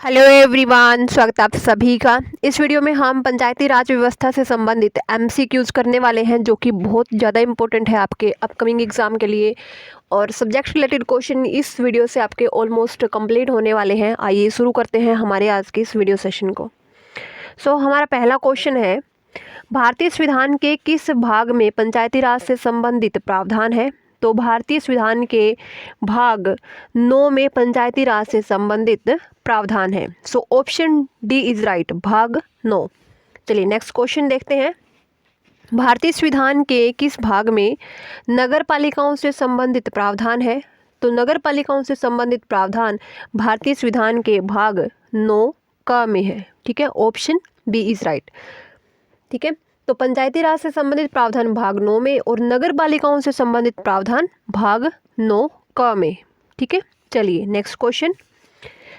Hello everyone, स्वागत है आप सभी का। इस वीडियो में हम पंचायती राज व्यवस्था से संबंधित एमसीक्यूज करने वाले हैं, जो कि बहुत ज़्यादा इंपॉर्टेंट है आपके अपकमिंग एग्जाम के लिए। और सब्जेक्ट रिलेटेड क्वेश्चन इस वीडियो से आपके ऑलमोस्ट कंप्लीट होने वाले हैं। आइए शुरू करते हैं हमारे आज के इस वीडियो सेशन को। हमारा पहला क्वेश्चन है, भारतीय संविधान के किस भाग में पंचायती राज से संबंधित प्रावधान है? तो भारतीय संविधान के भाग 9 में पंचायती राज से संबंधित प्रावधान है। ऑप्शन डी इज राइट, भाग 9। चलिए नेक्स्ट क्वेश्चन देखते हैं। भारतीय संविधान के किस भाग में नगर पालिकाओं से संबंधित प्रावधान है? तो नगर पालिकाओं से संबंधित प्रावधान भारतीय संविधान के भाग 9 क में है। ठीक है, ऑप्शन बी इज राइट। ठीक है, तो पंचायती राज से संबंधित प्रावधान भाग 9 में और नगर पालिकाओं से संबंधित प्रावधान भाग 9 क में। ठीक है, चलिए नेक्स्ट क्वेश्चन।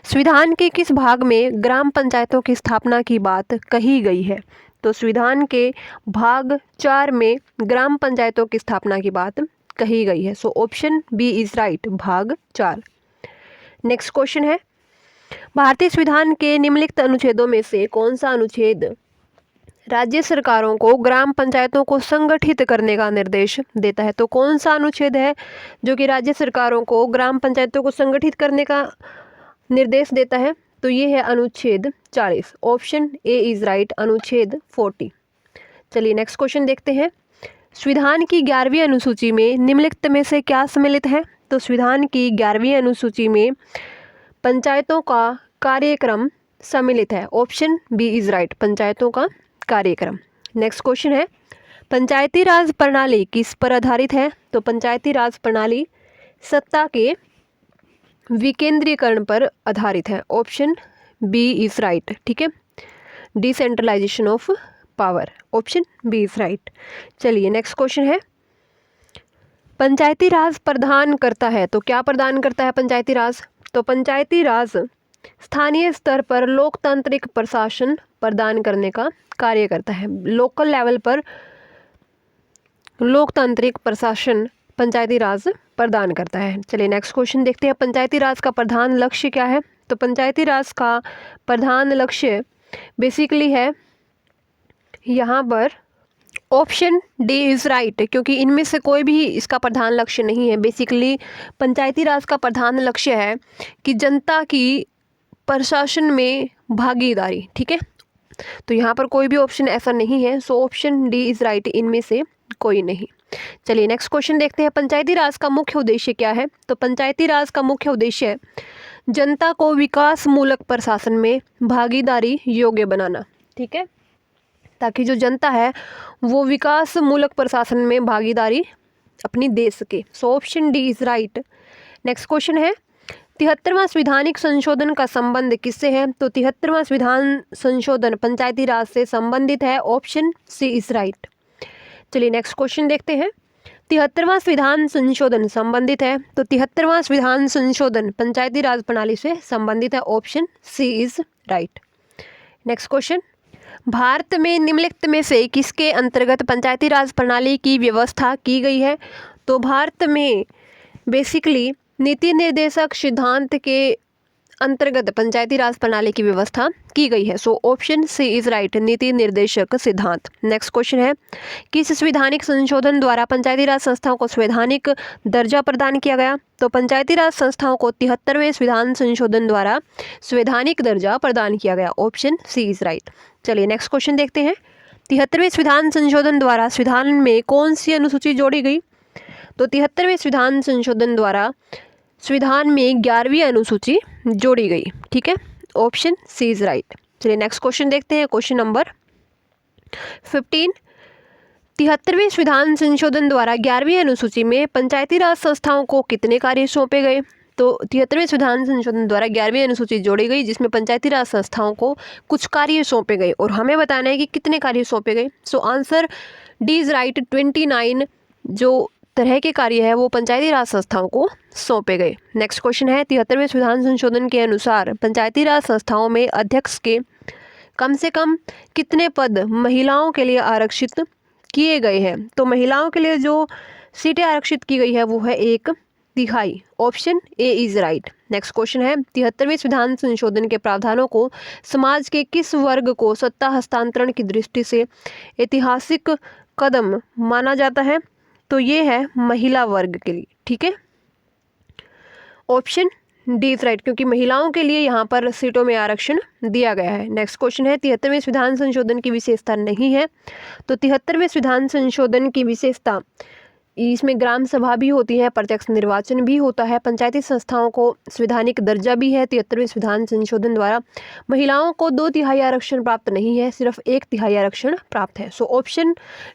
संविधान के किस भाग में ग्राम पंचायतों की स्थापना की बात कही गई है? तो संविधान के भाग 4 में ग्राम पंचायतों की स्थापना की बात कही गई है। ऑप्शन बी इज राइट, भाग 4। नेक्स्ट क्वेश्चन है, भारतीय संविधान के निम्नलिखित अनुच्छेदों में से कौन सा अनुच्छेद राज्य सरकारों को ग्राम पंचायतों को संगठित करने का निर्देश देता है? तो कौन सा अनुच्छेद है जो कि राज्य सरकारों को ग्राम पंचायतों को संगठित करने का निर्देश देता है? तो ये है अनुच्छेद 40। ऑप्शन ए इज राइट, अनुच्छेद 40। चलिए नेक्स्ट क्वेश्चन देखते हैं। संविधान की 11वीं अनुसूची में निम्नलिखित में से क्या सम्मिलित है? तो संविधान की 11वीं अनुसूची में पंचायतों का कार्यक्रम सम्मिलित है। ऑप्शन बी इज राइट, पंचायतों का कार्यक्रम। नेक्स्ट क्वेश्चन है, पंचायती राज प्रणाली किस पर आधारित है? तो पंचायती राज प्रणाली सत्ता के विकेंद्रीकरण पर आधारित है। Option B is right. ठीक है, decentralisation of power. Option B is right. चलिए नेक्स्ट क्वेश्चन है, पंचायती राज प्रदान करता है। तो क्या प्रदान करता है पंचायती राज? तो पंचायती राज स्थानीय स्तर पर लोकतांत्रिक प्रशासन प्रदान करने का कार्य करता है। लोकल लेवल पर लोकतांत्रिक प्रशासन पंचायती राज प्रदान करता है। चलिए नेक्स्ट क्वेश्चन देखते हैं, पंचायती राज का प्रधान लक्ष्य क्या है? तो पंचायती राज का प्रधान लक्ष्य बेसिकली है यहाँ पर ऑप्शन डी इज राइट, क्योंकि इनमें से कोई भी इसका प्रधान लक्ष्य नहीं है। बेसिकली पंचायती राज का प्रधान लक्ष्य है कि जनता की प्रशासन में भागीदारी। ठीक है, तो यहाँ पर कोई भी ऑप्शन ऐसा नहीं है। ऑप्शन डी इज राइट, इनमें से कोई नहीं। चलिए नेक्स्ट क्वेश्चन देखते हैं, पंचायती राज का मुख्य उद्देश्य क्या है? तो पंचायती राज का मुख्य उद्देश्य जनता को विकास मूलक प्रशासन में भागीदारी योग्य बनाना। ठीक है, ताकि जो जनता है वो विकास मूलक प्रशासन में भागीदारी अपनी दे सके। Option D is right. Next question है, 73वां संवैधानिक संशोधन का संबंध किससे है? तो 73वां संविधान संशोधन पंचायती राज से संबंधित है। Option C is right. चलिए नेक्स्ट क्वेश्चन देखते हैं, 73वां संविधान संशोधन संबंधित है। तो 73वां संविधान संशोधन पंचायती राज प्रणाली से संबंधित है। Option C is right. Next question, Bharat में निम्नलिखित में से किसके अंतर्गत पंचायती राज प्रणाली की व्यवस्था की गई है? तो भारत में बेसिकली नीति निर्देशक सिद्धांत के अंतर्गत पंचायती राज प्रणाली की व्यवस्था की गई है। ऑप्शन सी इज राइट, नीति निर्देशक सिद्धांत। नेक्स्ट क्वेश्चन है, किस संवैधानिक संशोधन द्वारा पंचायती राज संस्थाओं को संवैधानिक दर्जा प्रदान किया गया? तो पंचायती राज संस्थाओं को 73वें संविधान संशोधन द्वारा संवैधानिक दर्जा प्रदान किया गया। Option C is right. चलिए नेक्स्ट क्वेश्चन देखते हैं, 73वें संविधान संशोधन द्वारा संविधान में कौन सी अनुसूची जोड़ी गई? तो 73वें संविधान संशोधन द्वारा संविधान में 11वीं अनुसूची जोड़ी गई। ठीक है, ऑप्शन सी इज राइट। चलिए नेक्स्ट क्वेश्चन देखते हैं, क्वेश्चन नंबर 15, 73वें संविधान संशोधन द्वारा 11वीं अनुसूची में पंचायती राज संस्थाओं को कितने कार्य सौंपे गए? तो 73वें संविधान संशोधन द्वारा 11वीं अनुसूची जोड़ी गई, जिसमें पंचायती राज संस्थाओं को कुछ कार्य सौंपे गए और हमें बताना है कि कितने कार्य सौंपे गए। आंसर डी इज राइट, 29 जो तरह के कार्य है वो पंचायती राज संस्थाओं को सौंपे गए। नेक्स्ट क्वेश्चन है, 73वें संविधान संशोधन के अनुसार पंचायती राज संस्थाओं में अध्यक्ष के कम से कम कितने पद महिलाओं के लिए आरक्षित किए गए हैं? तो महिलाओं के लिए जो सीटें आरक्षित की गई है वो है 1/3। Option A is right. Next question है 73वें संविधान संशोधन के प्रावधानों को समाज के किस वर्ग को सत्ता हस्तांतरण की दृष्टि से ऐतिहासिक कदम माना जाता है? तो ये है महिला वर्ग के लिए, ठीक है। ऑप्शन डी इज राइट, क्योंकि महिलाओं के लिए यहाँ पर सीटों में आरक्षण दिया गया है। नेक्स्ट क्वेश्चन है 73वें संविधान संशोधन की विशेषता नहीं है। तो 73वें संविधान संशोधन की विशेषता, इसमें ग्राम सभा भी होती है, प्रत्यक्ष निर्वाचन भी होता है, पंचायती संस्थाओं को संवैधानिक दर्जा भी है। 73वें संविधान संशोधन द्वारा महिलाओं को 2/3 आरक्षण प्राप्त नहीं है, सिर्फ 1/3 आरक्षण प्राप्त है। So option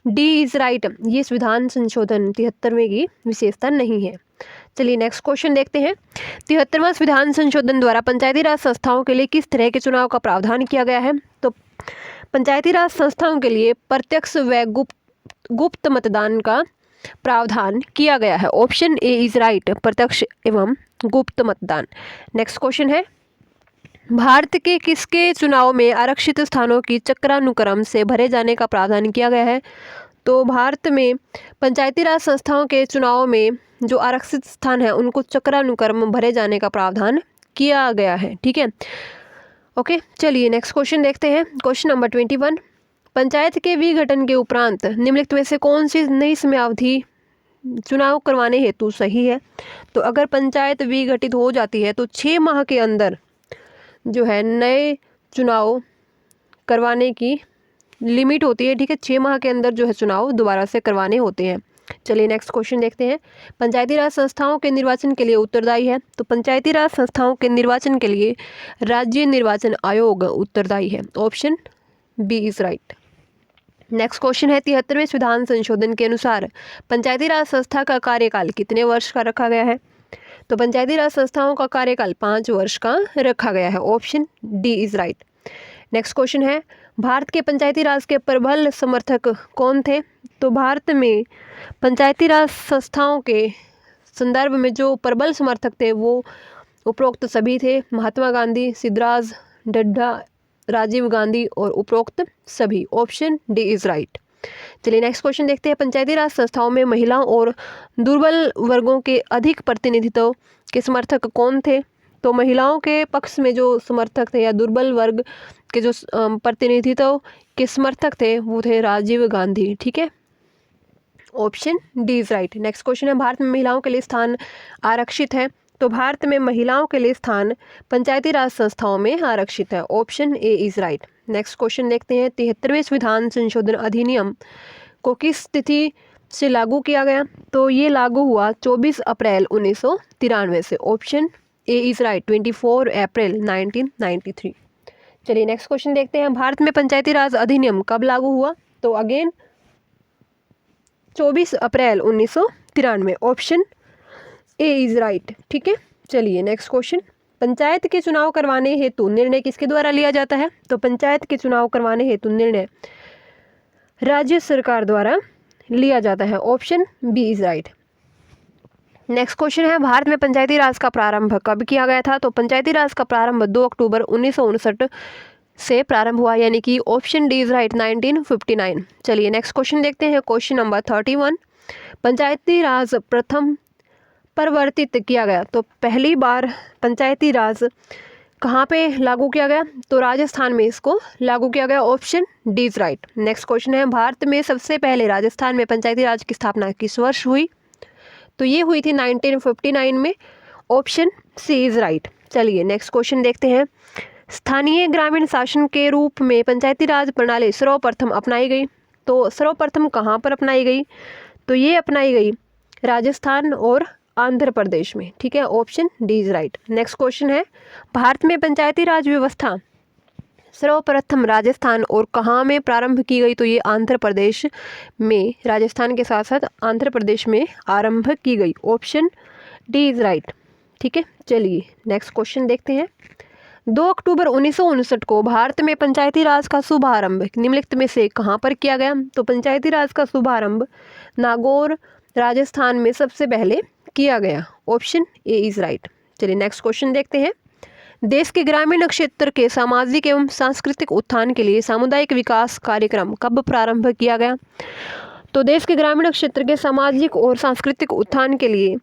D is right, ये संविधान संशोधन 73वें की विशेषता नहीं है। चलिए नेक्स्ट क्वेश्चन देखते हैं। 73वां संविधान संशोधन द्वारा पंचायती राज संस्थाओं के लिए किस तरह के चुनाव का प्रावधान किया गया है? तो पंचायती राज संस्थाओं के लिए प्रत्यक्ष व गुप्त मतदान का प्रावधान किया गया है। ऑप्शन ए इज राइट, प्रत्यक्ष एवं गुप्त मतदान। नेक्स्ट क्वेश्चन है भारत के किसके चुनाव में आरक्षित स्थानों की चक्रानुक्रम से भरे जाने का प्रावधान किया गया है? तो भारत में पंचायती राज संस्थाओं के चुनाव में जो आरक्षित स्थान है उनको चक्रानुक्रम भरे जाने का प्रावधान किया गया है, ठीक है। ओके, चलिए नेक्स्ट क्वेश्चन देखते हैं। क्वेश्चन नंबर 21, पंचायत के विघटन के उपरांत निम्नलिखित में से कौन सी नई समयावधि चुनाव करवाने हेतु सही है? तो अगर पंचायत विघटित हो जाती है तो 6 माह के अंदर जो है नए चुनाव करवाने की लिमिट होती है, ठीक है। 6 माह के अंदर जो है चुनाव दोबारा से करवाने होते हैं। चलिए नेक्स्ट क्वेश्चन देखते हैं। पंचायती राज संस्थाओं के निर्वाचन के लिए उत्तरदायी है? तो पंचायती राज संस्थाओं के निर्वाचन के लिए राज्य निर्वाचन आयोग उत्तरदायी है। Option B is right. Next question है 73वें संविधान संशोधन के अनुसार पंचायती राज संस्था का कार्यकाल कितने वर्ष का रखा गया है? तो पंचायती राज संस्थाओं का कार्यकाल 5 वर्ष का रखा गया है। Option D is right. Next question है भारत के पंचायती राज के प्रबल समर्थक कौन थे? तो भारत में पंचायती राज संस्थाओं के संदर्भ में जो प्रबल समर्थक थे वो उपरोक्त सभी थे, महात्मा गांधी, सिद्धराज डड्डा, राजीव गांधी और उपरोक्त सभी। Option D is right. चलिए नेक्स्ट क्वेश्चन देखते हैं। पंचायती राज संस्थाओं में महिलाओं और दुर्बल वर्गों के अधिक प्रतिनिधित्व के समर्थक कौन थे? तो महिलाओं के पक्ष में जो समर्थक थे या दुर्बल वर्ग के जो प्रतिनिधित्व के समर्थक थे वो थे राजीव गांधी, ठीक है। Option D is right. Next question है भारत में महिलाओं के लिए स्थान आरक्षित है? तो भारत में महिलाओं के लिए स्थान पंचायती राज संस्थाओं में आरक्षित है। Option A is right. Next question देखते हैं 73वें संविधान संशोधन अधिनियम को किस तिथि से लागू किया गया? तो ये लागू हुआ 24 अप्रैल 1993 से। ऑप्शन ए इज राइट, 24 अप्रैल 1993। चलिए नेक्स्ट क्वेश्चन देखते हैं। भारत में पंचायती राज अधिनियम कब लागू हुआ? तो again 24 April 1993। Option A is right, ठीक है। चलिए नेक्स्ट क्वेश्चन, पंचायत के चुनाव करवाने हेतु निर्णय किसके द्वारा लिया जाता है? तो पंचायत के चुनाव करवाने हेतु निर्णय राज्य सरकार द्वारा लिया जाता है। Option B is right. Next question है भारत में पंचायती राज का प्रारंभ कब किया गया था? तो पंचायती राज का प्रारंभ 2 अक्टूबर 1959 से प्रारंभ हुआ, यानी कि ऑप्शन डी इज राइट, 1959। चलिए नेक्स्ट क्वेश्चन देखते हैं। क्वेश्चन नंबर 31, पंचायती राज प्रथम परिवर्तित किया गया? तो पहली बार पंचायती राज कहाँ पे लागू किया गया? तो राजस्थान में इसको लागू किया गया। Option D is right. Next question है भारत में सबसे पहले राजस्थान में पंचायती राज की स्थापना किस वर्ष हुई? तो ये हुई थी 1959 में। Option C is right. चलिए नेक्स्ट क्वेश्चन देखते हैं। स्थानीय ग्रामीण शासन के रूप में पंचायती राज प्रणाली सर्वप्रथम अपनाई गई? तो सर्वप्रथम कहाँ पर अपनाई गई? तो ये अपनाई गई राजस्थान और आंध्र प्रदेश में, ठीक है। Option D is right. Next question है भारत में पंचायती राज व्यवस्था सर्वप्रथम राजस्थान और कहाँ में प्रारंभ की गई? तो ये आंध्र प्रदेश में, राजस्थान के साथ साथ आंध्र प्रदेश में आरंभ की गई। ऑप्शन डी इज राइट, ठीक है। चलिए नेक्स्ट क्वेश्चन देखते हैं। 2 अक्टूबर 1959 को भारत में पंचायती राज का शुभारंभ निम्नलिखित में से कहाँ पर किया गया? तो पंचायती राज का शुभारंभ नागौर, राजस्थान में सबसे पहले किया गया। Option A is right. चलिए नेक्स्ट क्वेश्चन देखते हैं। देश के ग्रामीण क्षेत्र के सामाजिक एवं सांस्कृतिक उत्थान के लिए सामुदायिक विकास कार्यक्रम कब प्रारंभ किया गया? तो देश के ग्रामीण क्षेत्र के सामाजिक और सांस्कृतिक उत्थान के लिए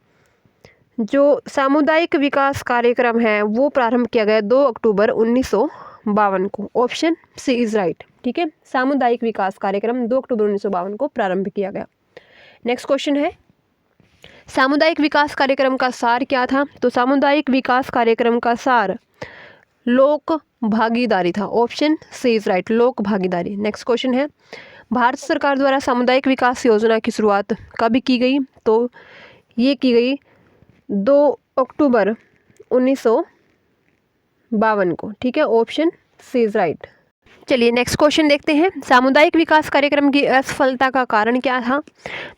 जो सामुदायिक विकास कार्यक्रम है वो प्रारंभ किया गया 2 अक्टूबर 1952 को। Option C is right. ठीक है, सामुदायिक विकास कार्यक्रम 2 अक्टूबर 1952 को प्रारंभ किया गया। नेक्स्ट क्वेश्चन है, सामुदायिक विकास कार्यक्रम का सार क्या था? तो सामुदायिक विकास कार्यक्रम का सार लोक भागीदारी था। ऑप्शन सी इज राइट, लोक भागीदारी। नेक्स्ट क्वेश्चन है, भारत सरकार द्वारा सामुदायिक विकास योजना की शुरुआत कब की गई? तो ये की गई 2 अक्टूबर 1952 को। ठीक है, ऑप्शन सी इज राइट। चलिए नेक्स्ट क्वेश्चन देखते हैं, सामुदायिक विकास कार्यक्रम की असफलता का कारण क्या था?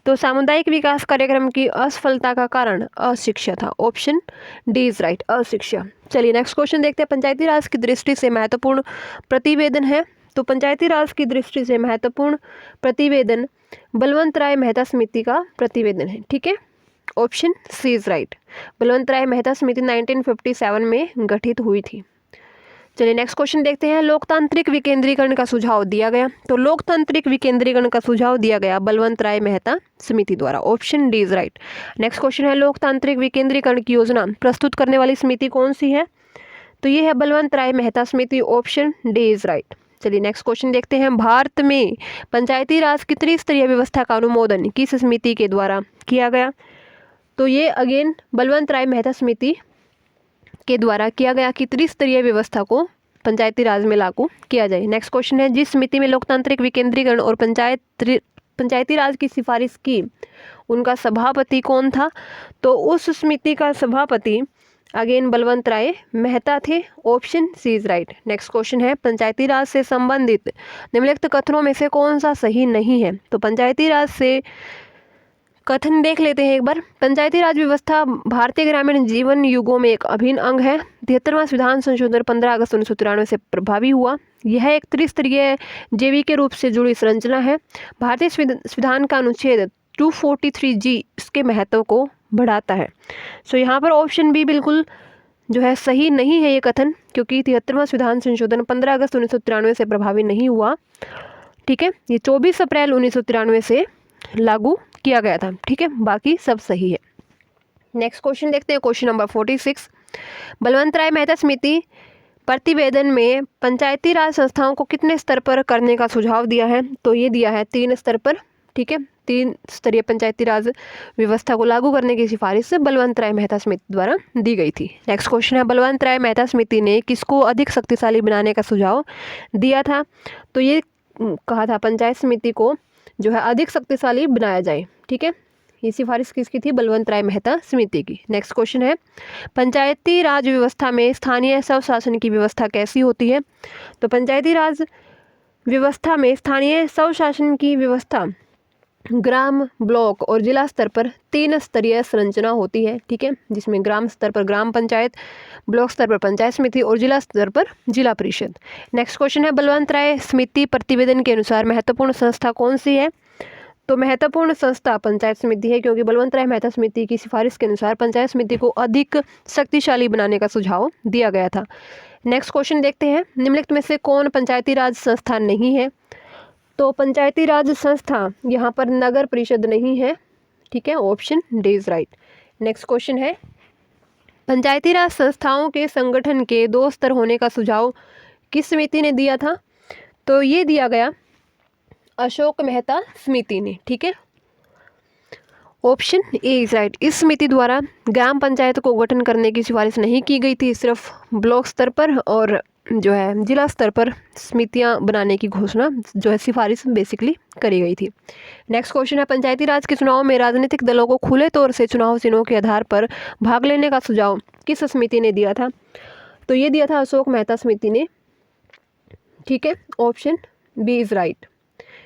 तो सामुदायिक विकास कार्यक्रम की असफलता का कारण अशिक्षा था। ऑप्शन डी इज राइट, अशिक्षा। चलिए नेक्स्ट क्वेश्चन देखते हैं, पंचायती राज की दृष्टि से महत्वपूर्ण प्रतिवेदन है। तो पंचायती राज की दृष्टि से महत्वपूर्ण प्रतिवेदन बलवंत राय मेहता समिति का प्रतिवेदन है। ठीक है, option C is right. Balwant Rai Mehta समिति 1957 में गठित हुई थी। चलिए नेक्स्ट क्वेश्चन देखते हैं, लोकतांत्रिक विकेंद्रीकरण का सुझाव दिया गया। तो लोकतांत्रिक विकेंद्रीकरण का सुझाव दिया गया बलवंत राय मेहता समिति द्वारा। Option D is right. Next question है, लोकतांत्रिक विकेंद्रीकरण की योजना प्रस्तुत करने वाली समिति कौन सी है? तो ये है बलवंत राय मेहता समिति। Option D is right. चलिए नेक्स्ट क्वेश्चन देखते हैं, भारत में पंचायती राज की त्रिस्तरीय व्यवस्था का अनुमोदन किस समिति के द्वारा किया गया? तो ये अगेन बलवंत राय मेहता समिति के द्वारा किया गया कि त्रिस्तरीय व्यवस्था को पंचायती राज में लागू किया जाए। नेक्स्ट क्वेश्चन है, जिस समिति में लोकतांत्रिक विकेंद्रीकरण और पंचायती राज की सिफारिश की, उनका सभापति कौन था? तो उस समिति का सभापति अगेन बलवंत राय मेहता थे। Option C is right. Next question है, पंचायती राज से संबंधित निम्नलिखित कथनों में से कौन सा सही नहीं है? तो पंचायती राज से कथन देख लेते हैं एक बार। पंचायती राज व्यवस्था भारतीय ग्रामीण जीवन युगों में एक अभिन्न अंग है। 73वां संविधान संशोधन 15 अगस्त 1993 से प्रभावी हुआ। यह एक त्रिस्तरीय जेवी के रूप से जुड़ी संरचना है। भारतीय संविधान का अनुच्छेद 243G इसके महत्व को बढ़ाता है। सो यहाँ पर ऑप्शन बी बिल्कुल जो है सही नहीं है ये कथन, क्योंकि 73वां संविधान संशोधन 15 अगस्त 1993 से प्रभावी नहीं हुआ। ठीक है, ये 24 अप्रैल 1993 से लागू किया गया था। ठीक है, बाकी सब सही है। नेक्स्ट क्वेश्चन देखते हैं, क्वेश्चन नंबर 46, बलवंत राय मेहता समिति प्रतिवेदन में पंचायती राज संस्थाओं को कितने स्तर पर करने का सुझाव दिया है? तो ये दिया है 3 स्तर पर। ठीक है, 3 स्तरीय पंचायती राज व्यवस्था को लागू करने की सिफारिश बलवंत राय मेहता समिति द्वारा दी गई थी। नेक्स्ट क्वेश्चन है, बलवंत राय मेहता समिति ने किसको अधिक शक्तिशाली बनाने का सुझाव दिया था? तो ये कहा था पंचायत समिति को जो है अधिक शक्तिशाली बनाया जाए। ठीक है, ये सिफारिश किसकी थी? बलवंत राय मेहता समिति की। नेक्स्ट क्वेश्चन है, पंचायती राज व्यवस्था में स्थानीय स्वशासन की व्यवस्था कैसी होती है? तो पंचायती राज व्यवस्था में स्थानीय स्वशासन की व्यवस्था ग्राम, ब्लॉक और जिला स्तर पर 3 स्तरीय संरचना होती है। ठीक है, जिसमें ग्राम स्तर पर ग्राम पंचायत, ब्लॉक स्तर पर पंचायत समिति और जिला स्तर पर जिला परिषद। नेक्स्ट क्वेश्चन है, बलवंत राय समिति प्रतिवेदन के अनुसार महत्वपूर्ण संस्था कौन सी है? तो महत्वपूर्ण संस्था पंचायत समिति है, क्योंकि बलवंत राय मेहता समिति की सिफारिश के अनुसार पंचायत समिति को अधिक शक्तिशाली बनाने का सुझाव दिया गया था। नेक्स्ट क्वेश्चन देखते हैं, निम्नलिखित में से कौन पंचायती राज संस्था नहीं है? तो पंचायती राज संस्था यहाँ पर नगर परिषद नहीं है। ठीक है, option D is right. Next question है, पंचायती राज संस्थाओं के संगठन के 2 स्तर होने का सुझाव किस समिति ने दिया था? तो ये दिया गया अशोक मेहता समिति ने। ठीक है, ऑप्शन ए इज राइट। इस समिति द्वारा ग्राम पंचायत को गठन करने की सिफारिश नहीं की गई थी, सिर्फ ब्लॉक स्तर पर और जो है जिला स्तर पर समितियां बनाने की घोषणा जो है सिफारिश बेसिकली करी गई थी। नेक्स्ट क्वेश्चन है, पंचायती राज के चुनाव में राजनीतिक दलों को खुले तौर से चुनाव चिन्हों के आधार पर भाग लेने का सुझाव किस समिति ने दिया था? तो ये दिया था अशोक मेहता समिति ने। ठीक है, option B is right.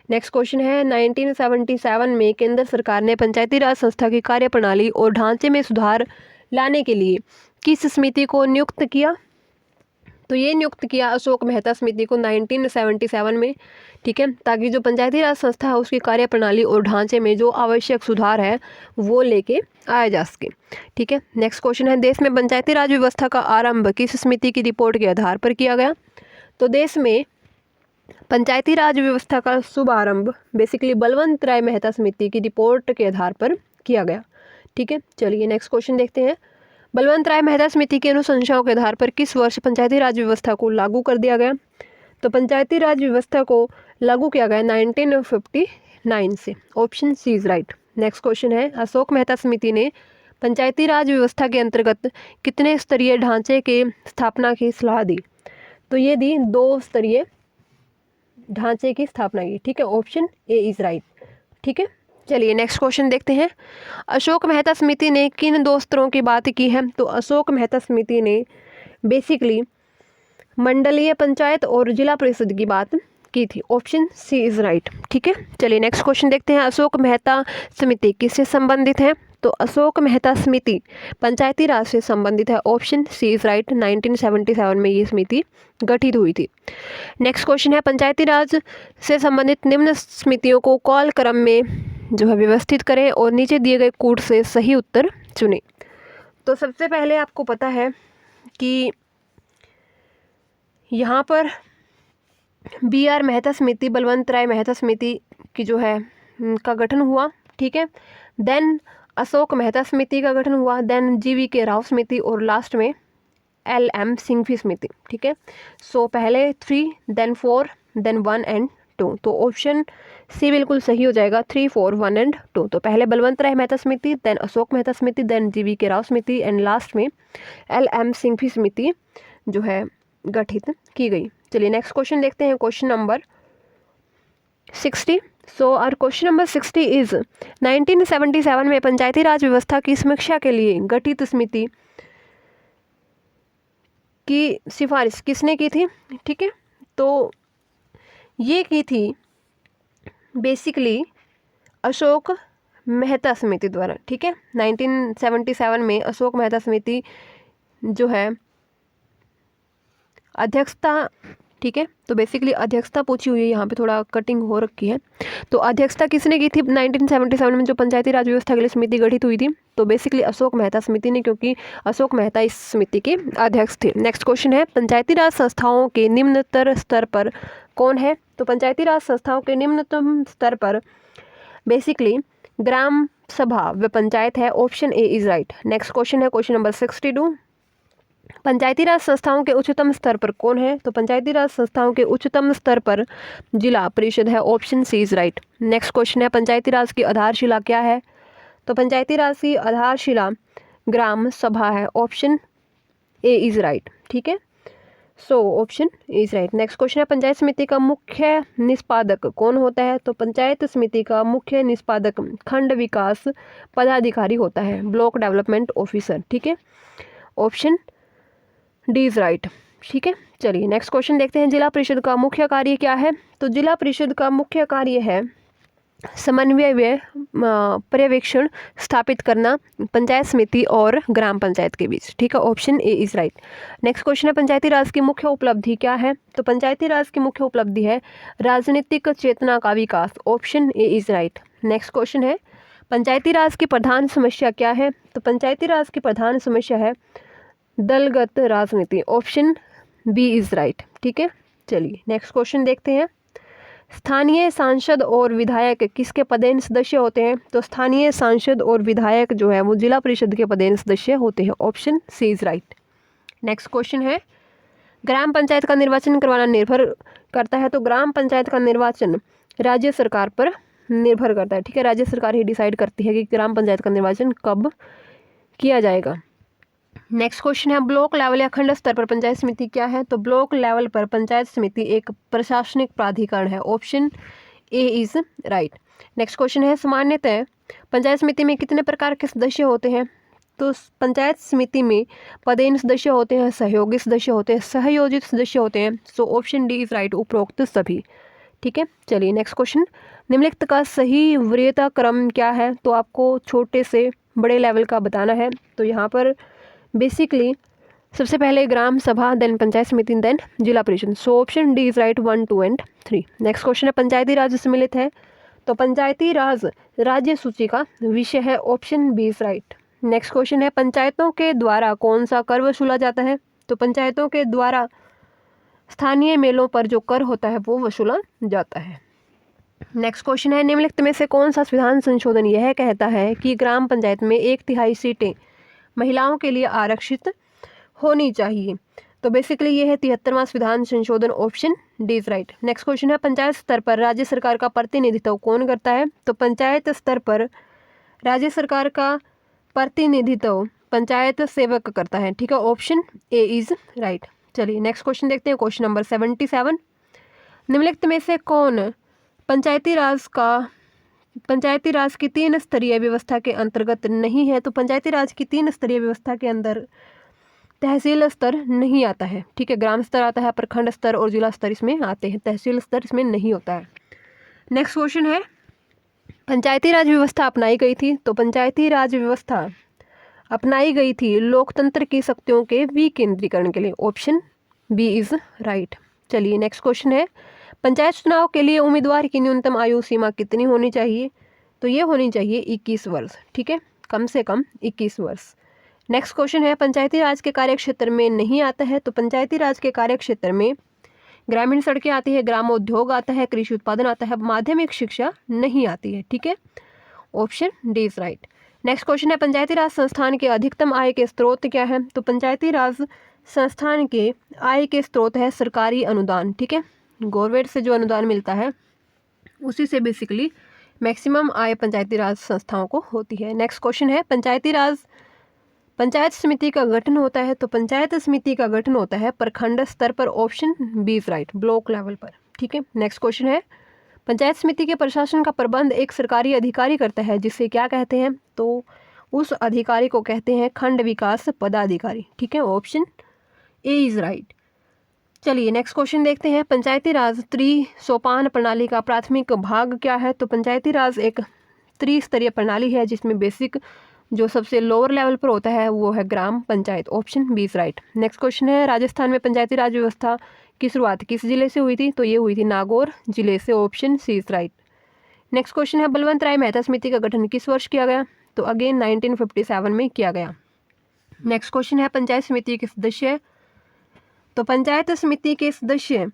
Next question है, 1977 में केंद्र सरकार ने पंचायती राज संस्था की कार्यप्रणाली और ढांचे में सुधार लाने के लिए किस समिति को नियुक्त किया? तो ये नियुक्त किया अशोक मेहता समिति को 1977 में। ठीक है, ताकि जो पंचायती राज संस्था है उसकी कार्यप्रणाली और ढांचे में जो आवश्यक सुधार है वो लेके आया जा सके। ठीक है, नेक्स्ट क्वेश्चन है, देश में पंचायती राज व्यवस्था का आरंभ किस समिति की रिपोर्ट के आधार पर किया गया? तो देश में पंचायती राज व्यवस्था का शुभारंभ बेसिकली बलवंत राय मेहता समिति की रिपोर्ट के आधार पर किया गया। ठीक है, चलिए नेक्स्ट क्वेश्चन देखते हैं। बलवंत राय मेहता समिति की अनुशंसाओं के आधार पर किस वर्ष पंचायती राज व्यवस्था को लागू कर दिया गया? तो पंचायती राज व्यवस्था को लागू किया गया 1959 से। Option C is right. Next question है, अशोक मेहता समिति ने पंचायती राज व्यवस्था के अंतर्गत कितने स्तरीय ढांचे के स्थापना की सलाह दी? तो ये दी 2 स्तरीय ढांचे की स्थापना की। ठीक है, ऑप्शन ए इज राइट। ठीक है, चलिए नेक्स्ट क्वेश्चन देखते हैं। अशोक मेहता समिति ने किन 2 स्तरों की बात की है? तो अशोक मेहता समिति ने बेसिकली मंडलीय पंचायत और जिला परिषद की बात की थी। Option C is right. ठीक है, चलिए नेक्स्ट क्वेश्चन देखते हैं। अशोक मेहता समिति किससे संबंधित है? तो अशोक मेहता समिति पंचायती राज से संबंधित है। Option C is right. 1977 में ये समिति गठित हुई थी। नेक्स्ट क्वेश्चन है, पंचायती राज से संबंधित निम्न समितियों को कॉल क्रम में जो है व्यवस्थित करें और नीचे दिए गए कूट से सही उत्तर चुनें। तो सबसे पहले आपको पता है कि यहाँ पर BR मेहता समिति, बलवंत राय मेहता समिति की जो है का गठन हुआ। ठीक है, देन अशोक मेहता समिति का गठन हुआ, देन GVK राव समिति और लास्ट में LM सिंघवी समिति। ठीक है, सो पहले 3, देन 4, देन 1 एंड 2। तो ऑप्शन सी बिल्कुल सही हो जाएगा, 3, 4, 1 एंड 2। तो पहले बलवंत राय मेहता समिति, देन अशोक मेहता समिति, देन GVK राव समिति एंड लास्ट में LM सिंघवी समिति जो है गठित की गई। चलिए नेक्स्ट क्वेश्चन देखते हैं, question number 60। So our question number 60 is 1977 में पंचायती राज व्यवस्था की समीक्षा के लिए गठित समिति की सिफारिश किसने की थी? ठीक है, तो ये की थी बेसिकली अशोक मेहता समिति द्वारा। ठीक है, 1977 में अशोक मेहता समिति जो है अध्यक्षता, ठीक है, तो बेसिकली अध्यक्षता पूछी हुई है, यहाँ पे थोड़ा कटिंग हो रखी है। तो अध्यक्षता किसने की थी 1977 में जो पंचायती राज व्यवस्था के लिए समिति गठित हुई थी? तो बेसिकली अशोक मेहता समिति ने, क्योंकि अशोक मेहता इस समिति के अध्यक्ष थे। नेक्स्ट क्वेश्चन है, पंचायती राज संस्थाओं के निम्नतर स्तर पर कौन है? तो पंचायती राज संस्थाओं के निम्नतम स्तर पर बेसिकली ग्राम सभा व पंचायत है। Option A is right. Next question है, क्वेश्चन नंबर 62। पंचायती राज संस्थाओं के उच्चतम स्तर पर कौन है? तो पंचायती राज संस्थाओं के उच्चतम स्तर पर जिला परिषद है। Option C is right. Next question है, पंचायती राज की आधारशिला क्या है? तो पंचायती राज की आधारशिला ग्राम सभा है। Option A is right. ठीक है, so option A is right. Next question है, पंचायत समिति का मुख्य निष्पादक कौन होता है? तो पंचायत समिति का मुख्य निष्पादक खंड विकास पदाधिकारी होता है, ब्लॉक डेवलपमेंट ऑफिसर। ठीक है, ऑप्शन डी इज राइट। ठीक है, चलिए नेक्स्ट क्वेश्चन देखते हैं। जिला परिषद का मुख्य कार्य क्या है? तो जिला परिषद का मुख्य कार्य है समन्वय व पर्यवेक्षण स्थापित करना पंचायत समिति और ग्राम पंचायत के बीच। ठीक है, option A is right. Next question है, पंचायती राज की मुख्य उपलब्धि क्या है? तो पंचायती राज की मुख्य उपलब्धि है राजनीतिक चेतना का विकास। Option A is right. Next question है, पंचायती राज की प्रधान समस्या क्या है? तो पंचायती राज की प्रधान समस्या है दलगत राजनीति। Option B is right. ठीक है, चलिए नेक्स्ट क्वेश्चन देखते हैं। स्थानीय सांसद और विधायक किसके पदेन सदस्य होते हैं? तो स्थानीय सांसद और विधायक जो है वो जिला परिषद के पदेन सदस्य होते हैं। Option C is right. Next question है, ग्राम पंचायत का निर्वाचन करवाना निर्भर करता है। तो ग्राम पंचायत का निर्वाचन राज्य सरकार पर निर्भर करता है। ठीक है, राज्य सरकार ही डिसाइड करती है कि ग्राम पंचायत का निर्वाचन कब किया जाएगा। नेक्स्ट क्वेश्चन है, ब्लॉक लेवल या खंड स्तर पर पंचायत समिति क्या है? तो ब्लॉक लेवल पर पंचायत समिति एक प्रशासनिक प्राधिकरण है। Option A is right. Next question है, सामान्यतः पंचायत समिति में कितने प्रकार के सदस्य होते हैं? तो पंचायत समिति में पदेन सदस्य होते हैं, सहयोगी सदस्य होते हैं, सहयोजित सदस्य होते हैं। So option D is right, उपरोक्त सभी। ठीक है, चलिए नेक्स्ट क्वेश्चन, निम्नलिखित का सही वरीयता क्रम क्या है? तो आपको छोटे से बड़े लेवल का बताना है। तो यहाँ पर बेसिकली सबसे पहले ग्राम सभा, देन पंचायत समिति, देन जिला परिषद। So option D is right, 1, 2 and 3। Next question है, पंचायती राज सम्मिलित है। तो पंचायती राज राज्य सूची का विषय है। Option B is right. Next question है, पंचायतों के द्वारा कौन सा कर वसूला जाता है? तो पंचायतों के द्वारा स्थानीय मेलों पर जो कर होता है वो वसूला जाता है। नेक्स्ट क्वेश्चन है, निम्नलिखित में से कौन सा संविधान संशोधन यह कहता है कि ग्राम पंचायत में 1/3 सीटें महिलाओं के लिए आरक्षित होनी चाहिए? तो बेसिकली ये है 73वां संविधान संशोधन, option D is right. Next question है, पंचायत स्तर पर राज्य सरकार का प्रतिनिधित्व कौन करता है? तो पंचायत स्तर पर राज्य सरकार का प्रतिनिधित्व पंचायत सेवक करता है, ठीक है, ऑप्शन ए इज राइट। चलिए नेक्स्ट क्वेश्चन देखते हैं, क्वेश्चन नंबर 77। निम्नलिखित में से कौन पंचायती राज की 3 स्तरीय व्यवस्था के अंतर्गत नहीं है? तो पंचायती राज की 3 स्तरीय व्यवस्था के अंदर तहसील स्तर नहीं आता है, ठीक है, ग्राम स्तर आता है, प्रखंड स्तर और जिला स्तर इसमें आते हैं, तहसील स्तर इसमें नहीं होता है। नेक्स्ट क्वेश्चन है, पंचायती राज व्यवस्था अपनाई गई थी? तो पंचायती राज व्यवस्था अपनाई गई थी लोकतंत्र की शक्तियों के विकेंद्रीकरण के लिए, ऑप्शन बी इज राइट। चलिए नेक्स्ट क्वेश्चन है, पंचायत चुनाव के लिए उम्मीदवार की न्यूनतम आयु सीमा कितनी होनी चाहिए? तो ये होनी चाहिए 21 वर्ष, ठीक है, कम से कम 21 वर्ष। नेक्स्ट क्वेश्चन है, पंचायती राज के कार्यक्षेत्र में नहीं आता है? तो पंचायती राज के कार्यक्षेत्र में ग्रामीण सड़कें आती है, ग्रामोद्योग आता है, कृषि उत्पादन आता है, माध्यमिक शिक्षा नहीं आती है, ठीक है, option D is right. Next question है, पंचायती राज संस्थान के अधिकतम आय के स्रोत क्या है? तो पंचायती राज संस्थान के आय के स्रोत है सरकारी अनुदान, ठीक है, गवर्नमेंट से जो अनुदान मिलता है उसी से बेसिकली मैक्सिमम आय पंचायती राज संस्थाओं को होती है। नेक्स्ट क्वेश्चन है, पंचायत समिति का गठन होता है? तो पंचायत समिति का गठन होता है प्रखंड स्तर पर, option B is right, block level पर, ठीक है। नेक्स्ट क्वेश्चन है, पंचायत समिति के प्रशासन का प्रबंध एक सरकारी अधिकारी करता है, जिसे क्या कहते हैं? तो उस अधिकारी को कहते हैं खंड विकास पदाधिकारी, ठीक है, ऑप्शन ए इज राइट। चलिए नेक्स्ट क्वेश्चन देखते हैं, पंचायती राज त्रिसोपान प्रणाली का प्राथमिक भाग क्या है? तो पंचायती राज एक त्रिस्तरीय प्रणाली है जिसमें बेसिक जो सबसे लोअर लेवल पर होता है वो है gram panchayat, option B is right. Next question है, राजस्थान में पंचायती राज व्यवस्था की शुरुआत किस जिले से हुई थी? तो ये हुई थी नागौर जिले से, option C is right. Next question है, बलवंत राय मेहता समिति का गठन किस वर्ष किया गया? तो अगेन 1957 में किया गया। नेक्स्ट क्वेश्चन है, पंचायत समिति के सदस्य? तो पंचायत समिति के सदस्य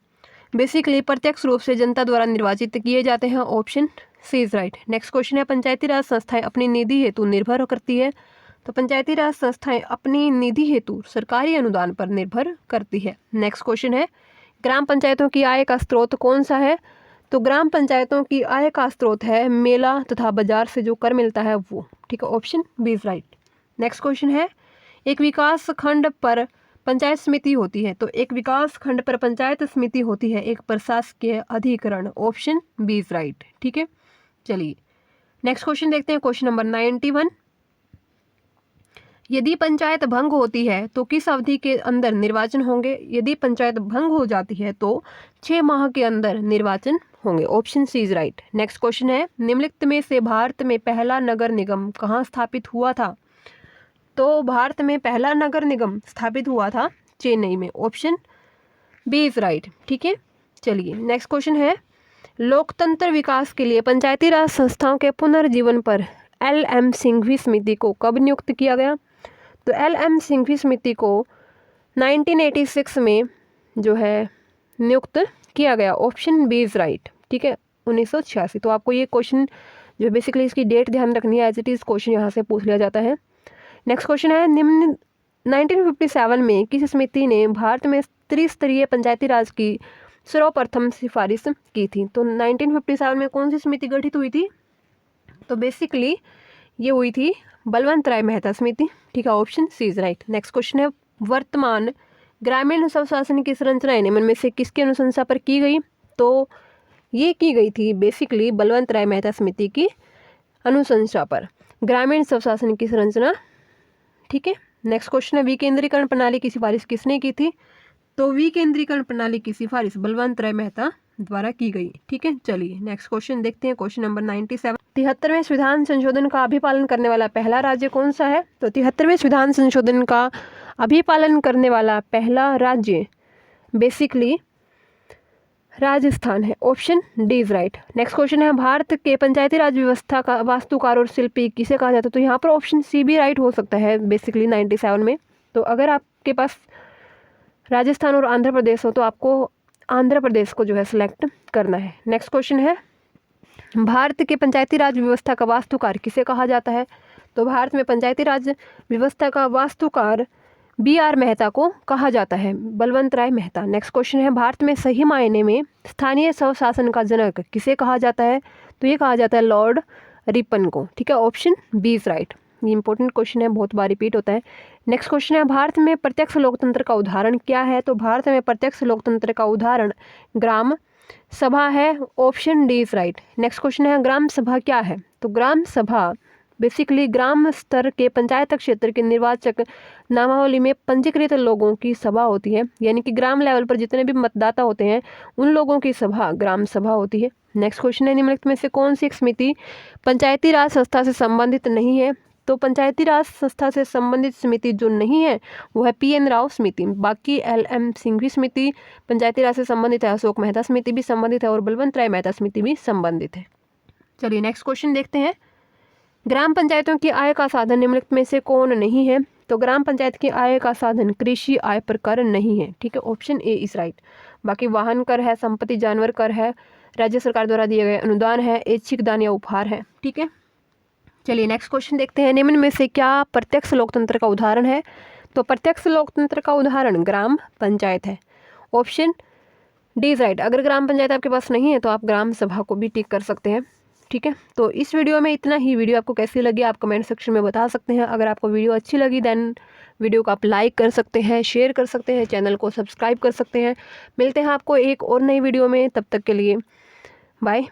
बेसिकली प्रत्यक्ष रूप से जनता द्वारा निर्वाचित किए जाते हैं, option C is right. Next question है, पंचायती राज संस्थाएं अपनी निधि हेतु निर्भर करती है? तो पंचायती राज संस्थाएं अपनी निधि हेतु सरकारी अनुदान पर निर्भर करती है। नेक्स्ट क्वेश्चन है, ग्राम पंचायतों की आय का स्रोत कौन सा है? तो ग्राम पंचायतों की आय का स्रोत है मेला तथा बाजार से जो कर मिलता है वो, ठीक है, option B is right. Next question है, एक विकास खंड पर पंचायत समिति होती है? तो एक विकास खंड पर पंचायत समिति होती है एक प्रशासकीय अधिकरण, ऑप्शन बी इज राइट, ठीक है। चलिए नेक्स्ट क्वेश्चन देखते हैं, क्वेश्चन नंबर 91। यदि पंचायत भंग होती है तो किस अवधि के अंदर निर्वाचन होंगे? यदि पंचायत भंग हो जाती है तो 6 माह के अंदर निर्वाचन होंगे, option C is right. Next question है, निम्नलिखित में से भारत में पहला नगर निगम कहाँ स्थापित हुआ था? तो भारत में पहला नगर निगम स्थापित हुआ था चेन्नई में, ऑप्शन बी इज राइट, ठीक है। चलिए नेक्स्ट क्वेश्चन है, लोकतंत्र विकास के लिए पंचायती राज संस्थाओं के पुनर्जीवन पर LM सिंघवी समिति को कब नियुक्त किया गया? तो LM सिंघवी समिति को 1986 में जो है नियुक्त किया गया, ऑप्शन बी इज राइट, ठीक है, 1986। तो आपको ये क्वेश्चन जो बेसिकली इसकी डेट ध्यान रखनी है, एज इट इज क्वेश्चन यहाँ से पूछ लिया जाता है। नेक्स्ट क्वेश्चन है, निम्न 1957 में किस समिति ने भारत में त्रिस्तरीय पंचायती राज की सर्वप्रथम सिफारिश की थी? तो 1957 में कौन सी समिति गठित हुई थी? तो बेसिकली ये हुई थी बलवंत राय मेहता समिति, ठीक है, option C is right. Next question है, वर्तमान ग्रामीण स्वशासन की संरचना निम्न में से किसकी अनुशंसा पर की गई? तो ये की गई थी बेसिकली बलवंत राय मेहता समिति की अनुशंसा पर ग्रामीण स्वशासन की संरचना, ठीक है। नेक्स्ट क्वेश्चन है, विकेंद्रीकरण प्रणाली की सिफारिश किसने की थी? तो विकेंद्रीकरण प्रणाली की सिफारिश बलवंत राय मेहता द्वारा की गई, ठीक है। चलिए नेक्स्ट क्वेश्चन देखते हैं, क्वेश्चन नंबर 97। 73वें संविधान संशोधन का अभिपालन करने वाला पहला राज्य कौन सा है? तो 73वें संविधान संशोधन का अभिपालन करने वाला पहला राज्य बेसिकली राजस्थान है, option D is right. Next question है, भारत के पंचायती राज व्यवस्था का वास्तुकार और शिल्पी किसे कहा जाता है? तो यहाँ पर ऑप्शन सी भी राइट हो सकता है बेसिकली 97 में। तो अगर आपके पास राजस्थान और आंध्र प्रदेश हो तो आपको आंध्र प्रदेश को जो है सिलेक्ट करना है। नेक्स्ट क्वेश्चन है, भारत के पंचायती राज व्यवस्था का वास्तुकार किसे कहा जाता है? तो भारत में पंचायती राज व्यवस्था का वास्तुकार BR मेहता को कहा जाता है, बलवंत राय मेहता। नेक्स्ट क्वेश्चन है, भारत में सही मायने में स्थानीय स्वशासन का जनक किसे कहा जाता है? तो ये कहा जाता है लॉर्ड रिपन को। ठीक है, ऑप्शन बी इज राइट। ये इंपॉर्टेंट क्वेश्चन है, बहुत बार रिपीट होता है। नेक्स्ट क्वेश्चन है, भारत में प्रत्यक्ष लोकतंत्र का उदाहरण क्या है? तो भारत में प्रत्यक्ष लोकतंत्र का उदाहरण ग्राम सभा है, option D is right. Next question है, ग्राम सभा क्या है? तो ग्राम सभा बेसिकली ग्राम स्तर के पंचायत क्षेत्र के निर्वाचक नामावली में पंजीकृत लोगों की सभा होती है, यानी कि ग्राम लेवल पर जितने भी मतदाता होते हैं उन लोगों की सभा ग्राम सभा होती है। नेक्स्ट क्वेश्चन है, निम्नलिखित में से कौन सी एक समिति पंचायती राज संस्था से संबंधित नहीं है? तो पंचायती राज संस्था से संबंधित समिति जो नहीं है वो है PN राव समिति। बाकी LM सिंघवी समिति पंचायती राज से संबंधित है, अशोक मेहता समिति भी संबंधित है और बलवंत राय मेहता समिति भी संबंधित है। चलिए नेक्स्ट क्वेश्चन देखते हैं, ग्राम पंचायतों की आय का साधन निम्नलिखित में से कौन नहीं है? तो ग्राम पंचायत की आय का साधन कृषि आय पर कर नहीं है। ठीक है, ऑप्शन ए इज राइट। बाकी वाहन कर है, संपत्ति जानवर कर है, राज्य सरकार द्वारा दिए गए अनुदान है, ऐच्छिक दान या उपहार है। ठीक है, चलिए नेक्स्ट क्वेश्चन देखते हैं, निम्न में से क्या प्रत्यक्ष लोकतंत्र का उदाहरण है? तो प्रत्यक्ष लोकतंत्र का उदाहरण ग्राम पंचायत है, ऑप्शन डी इज राइट। अगर ग्राम पंचायत आपके पास नहीं है तो आप ग्राम सभा को भी टिक कर सकते हैं। ठीक है, तो इस वीडियो में इतना ही। वीडियो आपको कैसी लगी आप कमेंट सेक्शन में बता सकते हैं। अगर आपको वीडियो अच्छी लगी देन वीडियो को आप लाइक कर सकते हैं, शेयर कर सकते हैं, चैनल को सब्सक्राइब कर सकते हैं। मिलते हैं आपको एक और नई वीडियो में, तब तक के लिए बाय।